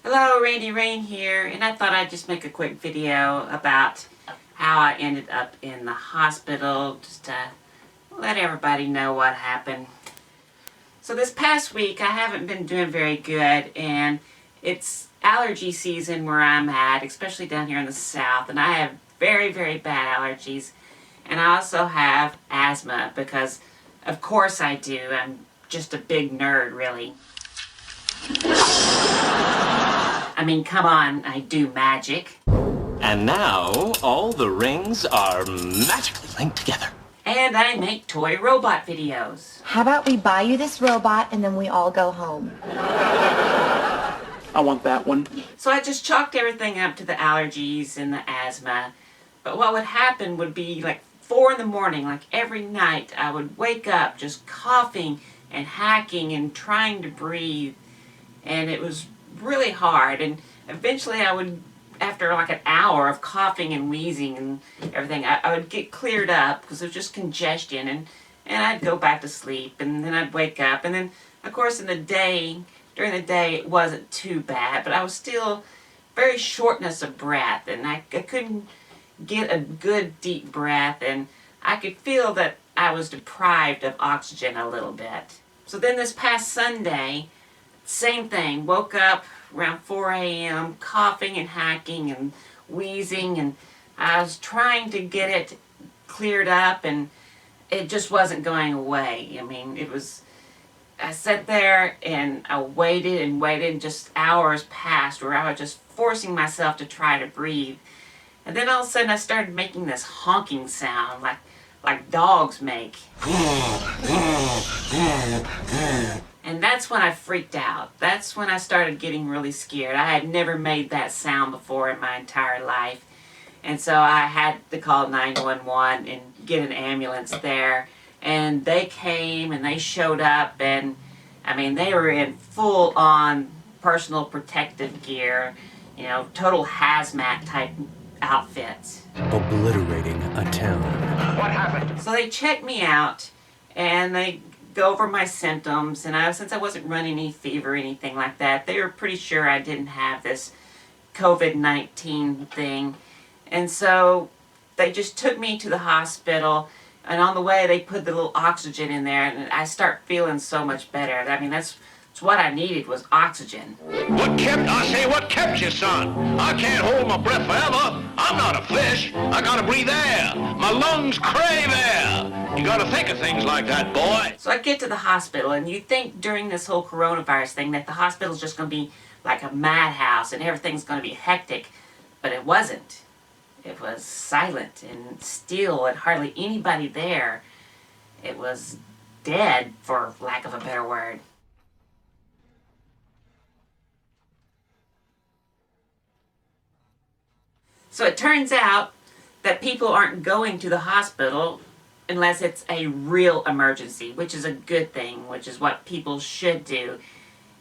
Hello, Randy Rain here, and I thought I'd just make a quick video about how I ended up in the hospital, just to let everybody know what happened. So this past week, I haven't been doing very good, and it's allergy season where I'm at, especially down here in the South, and I have very, very bad allergies, and I also have asthma, because of course I do. I'm just a big nerd, really. I mean, come on, I do magic. And now, all the rings are magically linked together. And I make toy robot videos. How about we buy you this robot and then we all go home? I want that one. So I just chalked everything up to the allergies and the asthma. But what would happen would be like 4 in the morning, like every night, I would wake up just coughing and hacking and trying to breathe. And it was really hard. And eventually I would, after like an hour of coughing and wheezing and everything, I would get cleared up because it was just congestion, and I'd go back to sleep, and then I'd wake up, and then of course during the day it wasn't too bad, but I was still very shortness of breath, and I couldn't get a good deep breath, and I could feel that I was deprived of oxygen a little bit. So then this past Sunday, same thing, woke up around 4 a.m. coughing and hacking and wheezing, and I was trying to get it cleared up, and it just wasn't going away. I mean, I sat there and I waited and waited, and just hours passed where I was just forcing myself to try to breathe. And then all of a sudden I started making this honking sound like dogs make. And that's when I freaked out. That's when I started getting really scared. I had never made that sound before in my entire life. And so I had to call 911 and get an ambulance there. And they came and they showed up, and I mean, they were in full-on personal protective gear, you know, total hazmat type outfits. Obliterating a town. What happened? So they checked me out, and they go over my symptoms, and since I wasn't running any fever or anything like that, they were pretty sure I didn't have this COVID-19 thing. And so they just took me to the hospital, and on the way they put the little oxygen in there, and I start feeling so much better. I mean, that's what I needed, was oxygen. What kept you, son? I can't hold my breath forever. I'm not a fish. I gotta breathe air. My lungs crave air. You gotta think of things like that, boy. So I get to the hospital, and you think during this whole coronavirus thing that the hospital's just gonna be like a madhouse and everything's gonna be hectic, but it wasn't. It was silent and still, and hardly anybody there. It was dead, for lack of a better word. So it turns out that people aren't going to the hospital unless it's a real emergency, which is a good thing, which is what people should do.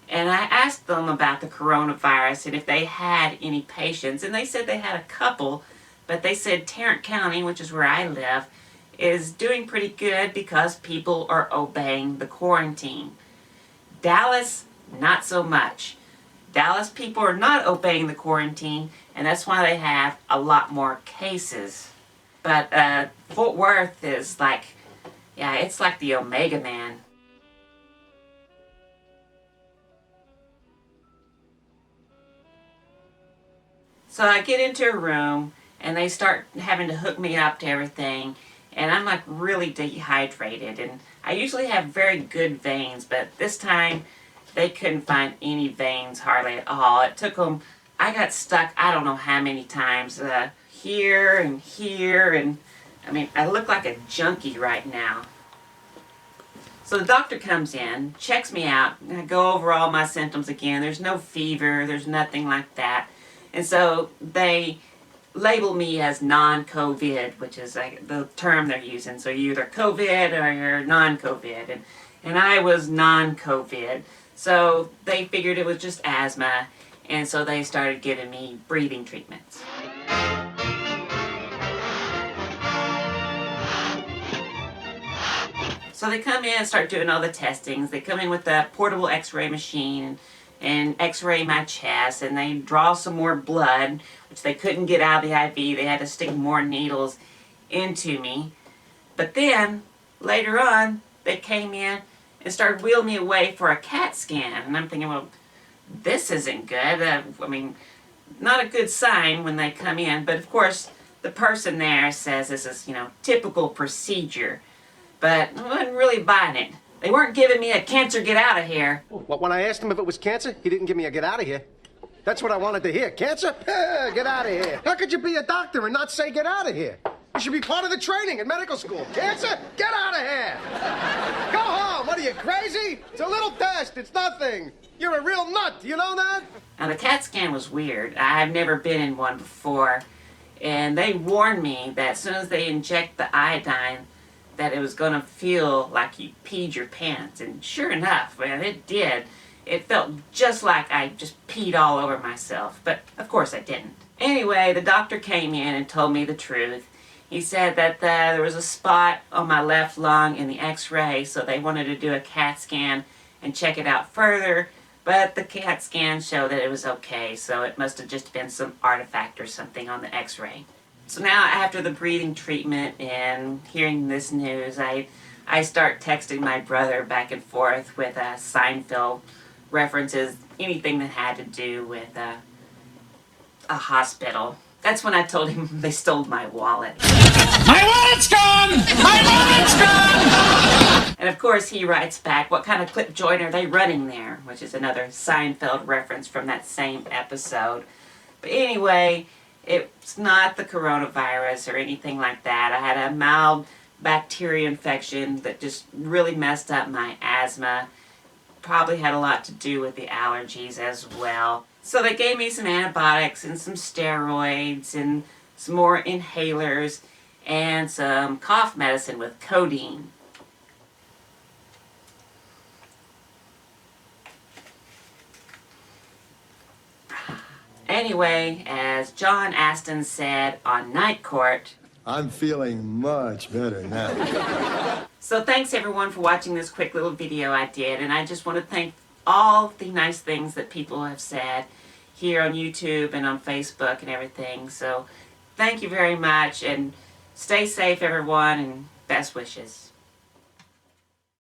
And I asked them about the coronavirus and if they had any patients, and they said they had a couple, but they said Tarrant County, which is where I live, is doing pretty good because people are obeying the quarantine. Dallas, not so much. Dallas people are not obeying the quarantine, and that's why they have a lot more cases. But Fort Worth is like, yeah, it's like the Omega Man. So I get into a room, and they start having to hook me up to everything, and I'm like really dehydrated, and I usually have very good veins, but this time they couldn't find any veins hardly at all. It took them, I got stuck I don't know how many times, here and here, and I mean, I look like a junkie right now. So the doctor comes in, checks me out, and I go over all my symptoms again. There's no fever, there's nothing like that. And so they label me as non-COVID, which is like the term they're using. So you're either COVID or you're non-COVID. And I was non-COVID. So they figured it was just asthma, and so they started giving me breathing treatments. So they come in and start doing all the testings. They come in with a portable x-ray machine, and x-ray my chest, and they draw some more blood, which they couldn't get out of the IV. They had to stick more needles into me. But then, later on, they came in and started wheeling me away for a CAT scan. And I'm thinking, well, this isn't good. I mean, not a good sign when they come in. But of course, the person there says this is, typical procedure. But I wasn't really buying it. They weren't giving me a cancer get out of here. Well, when I asked him if it was cancer, he didn't give me a get out of here. That's what I wanted to hear. Cancer? Get out of here. How could you be a doctor and not say get out of here? You should be part of the training in medical school. Cancer? Get out of here. Go home. What are you, crazy? It's a little test. It's nothing. You're a real nut. Do you know that? Now, the CAT scan was weird. I've never been in one before. And they warned me that as soon as they inject the iodine, that it was going to feel like you peed your pants. And sure enough, man, it did. It felt just like I just peed all over myself. But, of course, I didn't. Anyway, the doctor came in and told me the truth. He said that there was a spot on my left lung in the x-ray, so they wanted to do a CAT scan and check it out further. But the CAT scan showed that it was okay, so it must have just been some artifact or something on the x-ray. So now, after the breathing treatment and hearing this news, I start texting my brother back and forth with Seinfeld references, anything that had to do with a hospital. That's when I told him they stole my wallet. My wallet's gone! My wallet's gone! And of course he writes back, what kind of clip joint are they running there? Which is another Seinfeld reference from that same episode. But anyway, it's not the coronavirus or anything like that. I had a mild bacteria infection that just really messed up my asthma. Probably had a lot to do with the allergies as well. So they gave me some antibiotics and some steroids and some more inhalers and some cough medicine with codeine. Anyway, as John Aston said on Night Court, I'm feeling much better now. So thanks everyone for watching this quick little video I did, and I just want to thank all the nice things that people have said here on YouTube and on Facebook and everything. So thank you very much, and stay safe everyone, and best wishes.